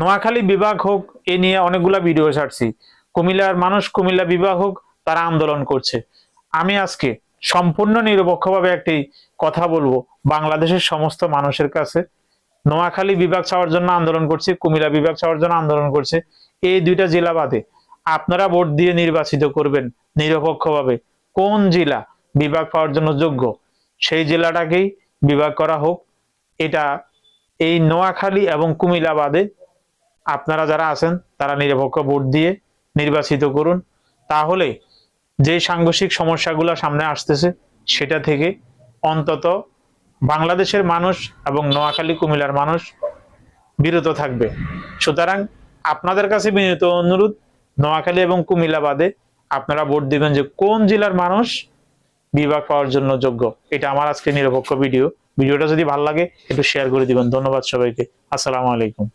নোয়াখালী বিভাগ হোক, এ নিয়ে অনেকগুলা ভিডিও ছাড়ছি। কুমিল্লার মানুষ কুমিল্লা বিভাগ হোক, তারা আন্দোলন করছে। আমি আজকে সম্পূর্ণ নিরপেক্ষভাবে একটি কথা বলবো বাংলাদেশের সমস্ত মানুষের কাছে। নোয়াখালী বিভাগ চাওয়ার জন্য আন্দোলন করছে, কুমিল্লা বিভাগ চাওয়ার জন্য আন্দোলন করছে। এই দুইটা জেলা বাদে আপনারা ভোট দিয়ে নির্বাচিত করবেন নিরপেক্ষভাবে কোন জেলা বিভাগ পাওয়ার জন্য যোগ্য, সেই জেলাটাকেই বিভাগ করা হোক। এটা এই নোয়াখালী এবং কুমিল্লা বাদে আপনারা যারা আছেন তারা নিরপেক্ষ ভোট দিয়ে নির্বাচিত করুন। তাহলে যে সাংঘর্ষিক সমস্যাগুলো সামনে আসতেছে সেটা থেকে অন্তত বাংলাদেশের মানুষ এবং নোয়াখালী কুমিল্লার মানুষ বিরত থাকবে। সুতরাং আপনাদের কাছে বিনীত অনুরোধ, নোয়াখালী এবং কুমিল্লা বাদে আপনারা ভোট দিবেন যে কোন জেলার মানুষ বিভাগ পাওয়ার জন্য যোগ্য। এটা আমার আজকে নিরপেক্ষ ভিডিওটা যদি ভালো লাগে একটু শেয়ার করে দিবেন। ধন্যবাদ সবাইকে। আসসালামু আলাইকুম।